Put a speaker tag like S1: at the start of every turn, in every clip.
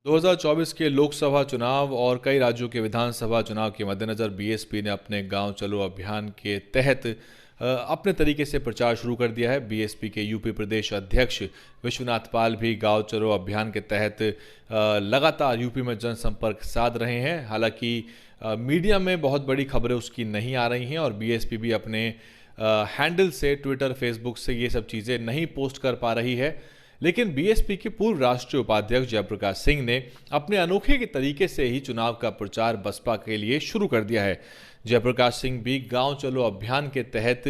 S1: 2024 के लोकसभा चुनाव और कई राज्यों के विधानसभा चुनाव के मद्देनज़र बीएसपी ने अपने गांव चलो अभियान के तहत अपने तरीके से प्रचार शुरू कर दिया है। बीएसपी के यूपी प्रदेश अध्यक्ष विश्वनाथ पाल भी गांव चलो अभियान के तहत लगातार यूपी में जनसंपर्क साध रहे हैं। हालांकि मीडिया में बहुत बड़ी खबरें उसकी नहीं आ रही हैं और बीएसपी भी अपने हैंडल से ट्विटर, फेसबुक से ये सब चीज़ें नहीं पोस्ट कर पा रही है। लेकिन बीएसपी के पूर्व राष्ट्रीय उपाध्यक्ष जयप्रकाश सिंह ने अपने अनोखे के तरीके से ही चुनाव का प्रचार बसपा के लिए शुरू कर दिया है। जयप्रकाश सिंह भी गांव चलो अभियान के तहत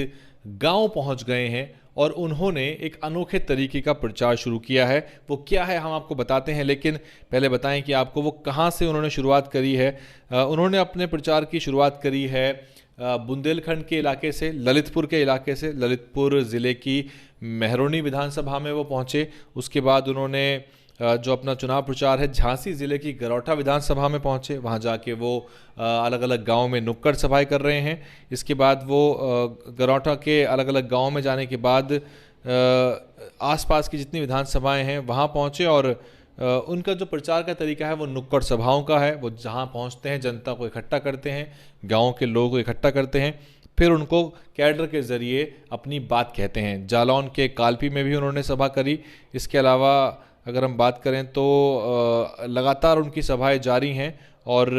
S1: गांव पहुंच गए हैं और उन्होंने एक अनोखे तरीके का प्रचार शुरू किया है। वो क्या है हम आपको बताते हैं, लेकिन पहले बताएं कि आपको वो कहां से उन्होंने शुरुआत करी है। उन्होंने अपने प्रचार की शुरुआत करी है बुंदेलखंड के इलाके से, ललितपुर के इलाके से। ललितपुर ज़िले की मेहरौनी विधानसभा में वो पहुंचे। उसके बाद उन्होंने जो अपना चुनाव प्रचार है झांसी ज़िले की गरौठा विधानसभा में पहुंचे। वहां जाके वो अलग अलग गांव में नुक्कड़ सभाएं कर रहे हैं। इसके बाद वो गरौठा के अलग अलग गांव में जाने के बाद आसपास की जितनी विधानसभाएं हैं वहां पहुंचे और उनका जो प्रचार का तरीका है वो नुक्कड़ सभाओं का है। वो जहां पहुंचते हैं जनता को इकट्ठा करते हैं, गांव के लोगों को इकट्ठा करते हैं, फिर उनको कैडर के ज़रिए अपनी बात कहते हैं। जालौन के कालपी में भी उन्होंने सभा करी। इसके अलावा अगर हम बात करें तो लगातार उनकी सभाएं जारी हैं और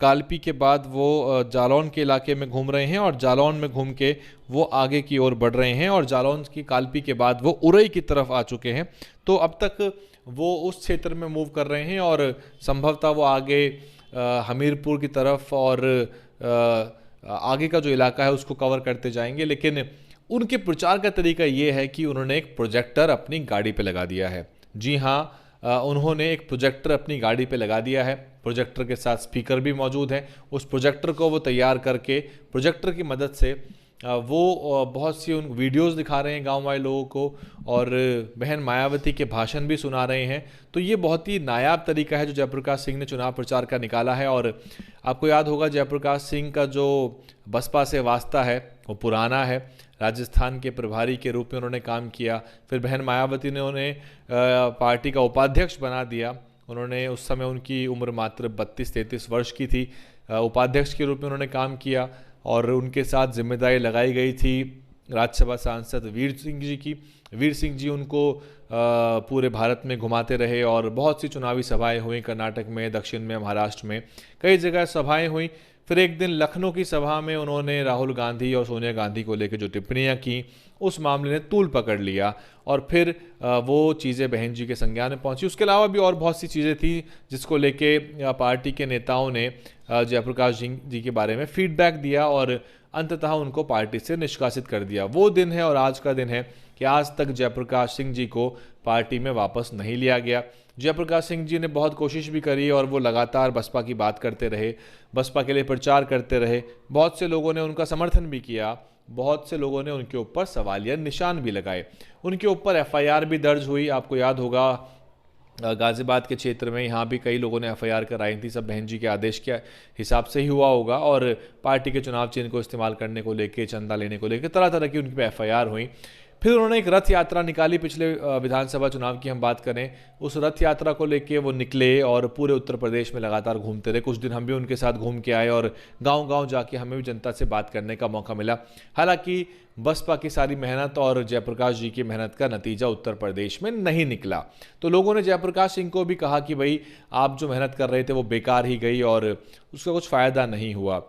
S1: कालपी के बाद वो जालौन के इलाके में घूम रहे हैं और जालौन में घूम के वो आगे की ओर बढ़ रहे हैं और जालौन की कालपी के बाद वो उरई की तरफ आ चुके हैं। तो अब तक वो उस क्षेत्र में मूव कर रहे हैं और संभवतः वो आगे हमीरपुर की तरफ और आगे का जो इलाका है उसको कवर करते जाएंगे। लेकिन उनके प्रचार का तरीका ये है कि उन्होंने एक प्रोजेक्टर अपनी गाड़ी पे लगा दिया है। जी हाँ, उन्होंने एक प्रोजेक्टर अपनी गाड़ी पे लगा दिया है। प्रोजेक्टर के साथ स्पीकर भी मौजूद है। उस प्रोजेक्टर को वो तैयार करके प्रोजेक्टर की मदद से वो बहुत सी उन वीडियोस दिखा रहे हैं गांव वाले लोगों को और बहन मायावती के भाषण भी सुना रहे हैं। तो ये बहुत ही नायाब तरीका है जो जयप्रकाश सिंह ने चुनाव प्रचार का निकाला है। और आपको याद होगा जयप्रकाश सिंह का जो बसपा से वास्ता है वो पुराना है। राजस्थान के प्रभारी के रूप में उन्होंने काम किया, फिर बहन मायावती ने उन्हें पार्टी का उपाध्यक्ष बना दिया। उन्होंने उस समय उनकी उम्र मात्र 32-33 वर्ष की थी। उपाध्यक्ष के रूप में उन्होंने काम किया और उनके साथ जिम्मेदारी लगाई गई थी राज्यसभा सांसद वीर सिंह जी की। वीर सिंह जी उनको पूरे भारत में घुमाते रहे और बहुत सी चुनावी सभाएं हुई। कर्नाटक में, दक्षिण में, महाराष्ट्र में कई जगह सभाएं हुई। फिर एक दिन लखनऊ की सभा में उन्होंने राहुल गांधी और सोनिया गांधी को लेकर जो टिप्पणियां की उस मामले ने तूल पकड़ लिया और फिर वो चीज़ें बहन जी के संज्ञान में पहुंची। उसके अलावा भी और बहुत सी चीज़ें थी जिसको लेके पार्टी के नेताओं ने जयप्रकाश सिंह जी के बारे में फीडबैक दिया और अंततः उनको पार्टी से निष्कासित कर दिया। वो दिन है और आज का दिन है कि आज तक जयप्रकाश सिंह जी को पार्टी में वापस नहीं लिया गया। जयप्रकाश सिंह जी ने बहुत कोशिश भी करी और वो लगातार बसपा की बात करते रहे, बसपा के लिए प्रचार करते रहे। बहुत से लोगों ने उनका समर्थन भी किया, बहुत से लोगों ने उनके ऊपर सवालिया निशान भी लगाए। उनके ऊपर एफआईआर भी दर्ज हुई। आपको याद होगा गाजियाबाद के क्षेत्र में यहाँ भी कई लोगों ने एफआईआर कराई थी। सब बहन जी के आदेश के हिसाब से ही हुआ होगा और पार्टी के चुनाव चिन्ह को इस्तेमाल करने को लेके, चंदा लेने को लेके तरह तरह की उनकी एफआईआर हुई। फिर उन्होंने एक रथ यात्रा निकाली। पिछले विधानसभा चुनाव की हम बात करें, उस रथ यात्रा को लेके वो निकले और पूरे उत्तर प्रदेश में लगातार घूमते रहे। कुछ दिन हम भी उनके साथ घूम के आए और गांव-गांव जाके हमें भी जनता से बात करने का मौका मिला। हालांकि बसपा की सारी मेहनत और जयप्रकाश जी की मेहनत का नतीजा उत्तर प्रदेश में नहीं निकला। तो लोगों ने जयप्रकाश सिंह को भी कहा कि भाई आप जो मेहनत कर रहे थे वो बेकार ही गई और उसका कुछ फ़ायदा नहीं हुआ।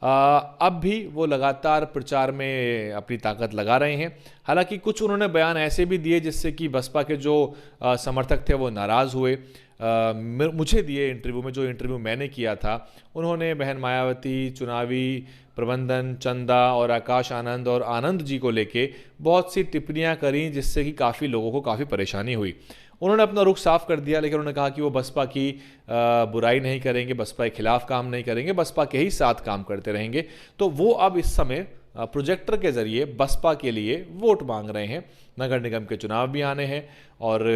S1: अब भी वो लगातार प्रचार में अपनी ताकत लगा रहे हैं। हालांकि कुछ उन्होंने बयान ऐसे भी दिए जिससे कि बसपा के जो समर्थक थे वो नाराज़ हुए। मुझे दिए इंटरव्यू में, जो इंटरव्यू मैंने किया था, उन्होंने बहन मायावती, चुनावी प्रबंधन, चंदा और आकाश आनंद और आनंद जी को लेके बहुत सी टिप्पणियां करी जिससे कि काफ़ी लोगों को काफ़ी परेशानी हुई। उन्होंने अपना रुख साफ कर दिया, लेकिन उन्होंने कहा कि वो बसपा की बुराई नहीं करेंगे, बसपा के खिलाफ काम नहीं करेंगे, बसपा के ही साथ काम करते रहेंगे। तो वो अब इस समय प्रोजेक्टर के जरिए बसपा के लिए वोट मांग रहे हैं। नगर निगम के चुनाव भी आने हैं और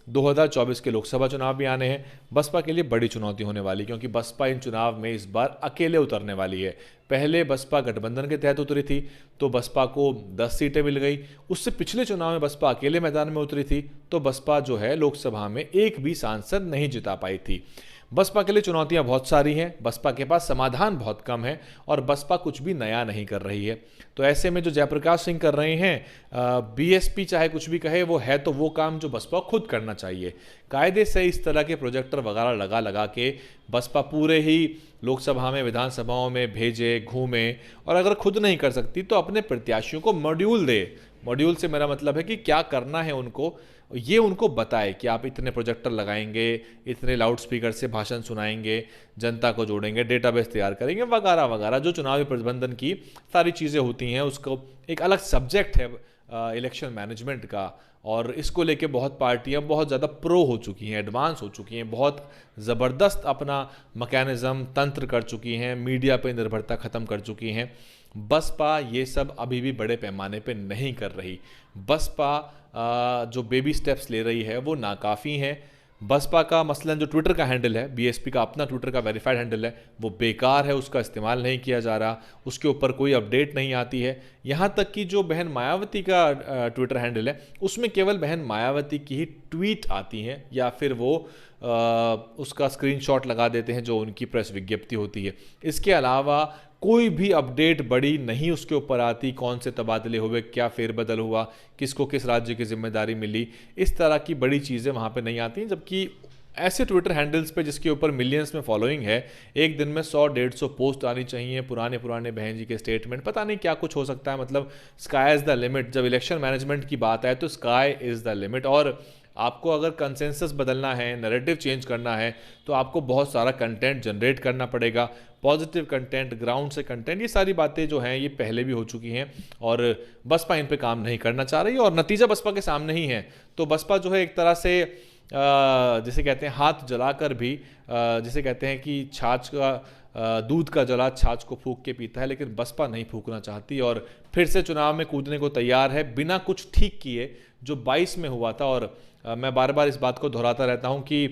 S1: 2024 के लोकसभा चुनाव भी आने हैं। बसपा के लिए बड़ी चुनौती होने वाली, क्योंकि बसपा इन चुनाव में इस बार अकेले उतरने वाली है। पहले बसपा गठबंधन के तहत उतरी थी तो बसपा को 10 सीटें मिल गई। उससे पिछले चुनाव में बसपा अकेले मैदान में उतरी थी तो बसपा जो है लोकसभा में एक भी सांसद नहीं जिता पाई थी। बसपा के लिए चुनौतियां बहुत सारी हैं, बसपा के पास समाधान बहुत कम है और बसपा कुछ भी नया नहीं कर रही है। तो ऐसे में जो जयप्रकाश सिंह कर रहे हैं, बीएसपी चाहे कुछ भी कहे, वो है तो वो काम जो बसपा खुद करना चाहिए। कायदे से इस तरह के प्रोजेक्टर वगैरह लगा लगा के बसपा पूरे ही लोकसभा में, विधानसभाओं में भेजे, घूमे, और अगर खुद नहीं कर सकती तो अपने प्रत्याशियों को मॉड्यूल दे। मॉड्यूल से मेरा मतलब है कि क्या करना है उनको, ये उनको बताए कि आप इतने प्रोजेक्टर लगाएंगे, इतने लाउड स्पीकर से भाषण सुनाएंगे, जनता को जोड़ेंगे, डेटाबेस तैयार करेंगे, वगैरह वगैरह जो चुनावी प्रबंधन की सारी चीज़ें होती हैं। उसको एक अलग सब्जेक्ट है इलेक्शन मैनेजमेंट का, और इसको लेके बहुत पार्टियां बहुत ज़्यादा प्रो हो चुकी हैं, एडवांस हो चुकी हैं, बहुत ज़बरदस्त अपना मैकेनिज़्म तंत्र कर चुकी हैं, मीडिया पे निर्भरता ख़त्म कर चुकी हैं। बसपा ये सब अभी भी बड़े पैमाने पे नहीं कर रही। बसपा जो बेबी स्टेप्स ले रही है वो नाकाफ़ी हैं। बसपा का मसलन जो ट्विटर का हैंडल है, बीएसपी का अपना ट्विटर का वेरीफाइड हैंडल है, वो बेकार है, उसका इस्तेमाल नहीं किया जा रहा, उसके ऊपर कोई अपडेट नहीं आती है। यहाँ तक कि जो बहन मायावती का ट्विटर हैंडल है, उसमें केवल बहन मायावती की ही ट्वीट आती हैं, या फिर वो उसका स्क्रीनशॉट लगा देते हैं जो उनकी प्रेस विज्ञप्ति होती है। इसके अलावा कोई भी अपडेट बड़ी नहीं उसके ऊपर आती, कौन से तबादले हुए, क्या फेरबदल हुआ, किसको किस राज्य की जिम्मेदारी मिली, इस तरह की बड़ी चीज़ें वहाँ पे नहीं आती। जबकि ऐसे ट्विटर हैंडल्स पे जिसके ऊपर मिलियंस में फॉलोइंग है, एक दिन में 100-150 पोस्ट आनी चाहिए, पुराने बहन जी के स्टेटमेंट, पता नहीं क्या कुछ हो सकता है। मतलब स्काई इज़ द लिमिट। जब इलेक्शन मैनेजमेंट की बात आए तो स्काई इज़ द लिमिट। और आपको अगर कंसेंसस बदलना है, नैरेटिव चेंज करना है, तो आपको बहुत सारा कंटेंट जनरेट करना पड़ेगा, पॉजिटिव कंटेंट, ग्राउंड से कंटेंट। ये सारी बातें जो हैं ये पहले भी हो चुकी हैं और बसपा इन पे काम नहीं करना चाह रही, और नतीजा बसपा के सामने ही है। तो बसपा जो है एक तरह से जिसे कहते हैं हाथ जलाकर भी, जिसे कहते हैं कि छाछ का दूध का जला छाछ को फूंक के पीता है, लेकिन बसपा नहीं फूंकना चाहती और फिर से चुनाव में कूदने को तैयार है बिना कुछ ठीक किए, जो 22 में हुआ था। और मैं बार बार इस बात को दोहराता रहता हूं कि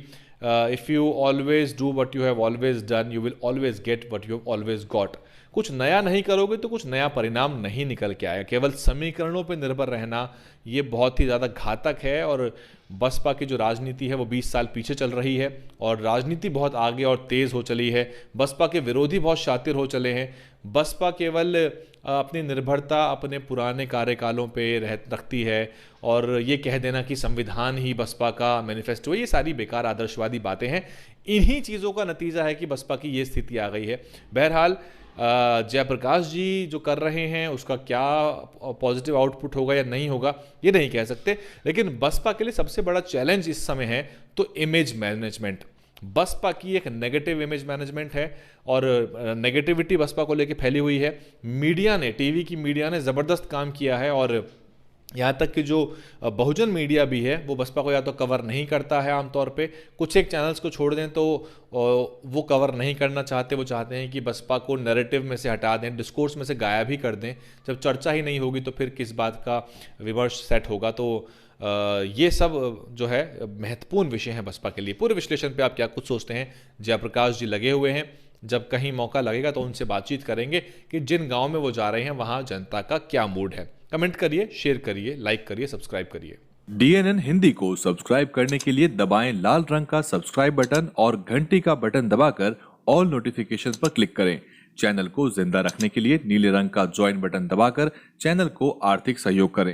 S1: if you always do what you have always done, you will always get what you have always got. कुछ नया नहीं करोगे तो कुछ नया परिणाम नहीं निकल के आएगा। केवल समीकरणों पर निर्भर रहना ये बहुत ही ज़्यादा घातक है। और बसपा की जो राजनीति है वो 20 साल पीछे चल रही है और राजनीति बहुत आगे और तेज़ हो चली है। बसपा के विरोधी बहुत शातिर हो चले हैं। बसपा केवल अपनी निर्भरता अपने पुराने कार्यकालों पे रखती है, और ये कह देना कि संविधान ही बसपा का मैनिफेस्टो है, ये सारी बेकार आदर्शवादी बातें हैं। इन्हीं चीज़ों का नतीजा है कि बसपा की ये स्थिति आ गई है। बहरहाल जयप्रकाश जी जो कर रहे हैं उसका क्या पॉजिटिव आउटपुट होगा या नहीं होगा ये नहीं कह सकते, लेकिन बसपा के लिए सबसे बड़ा चैलेंज इस समय है तो इमेज मैनेजमेंट। बसपा की एक नेगेटिव इमेज मैनेजमेंट है और नेगेटिविटी बसपा को लेके फैली हुई है। मीडिया ने, टीवी की मीडिया ने ज़बरदस्त काम किया है, और यहाँ तक कि जो बहुजन मीडिया भी है वो बसपा को या तो कवर नहीं करता है आमतौर पे, कुछ एक चैनल्स को छोड़ दें तो वो कवर नहीं करना चाहते। वो चाहते हैं कि बसपा को नैरेटिव में से हटा दें, डिस्कोर्स में से गायब ही कर दें। जब चर्चा ही नहीं होगी तो फिर किस बात का विमर्श सेट होगा। तो ये सब जो है महत्वपूर्ण विषय है बसपा के लिए। पूरे विश्लेषण पे आप क्या कुछ सोचते हैं? जयप्रकाश जी लगे हुए हैं, जब कहीं मौका लगेगा तो उनसे बातचीत करेंगे कि जिन गांव में वो जा रहे हैं वहां जनता का क्या मूड है। कमेंट करिए, शेयर करिए, लाइक करिए, सब्सक्राइब करिए।
S2: DNN हिंदी को सब्सक्राइब करने के लिए दबाएं लाल रंग का सब्सक्राइब बटन और घंटी का बटन दबाकर ऑल नोटिफिकेशन पर क्लिक करें। चैनल को जिंदा रखने के लिए नीले रंग का ज्वाइन बटन दबाकर चैनल को आर्थिक सहयोग करें।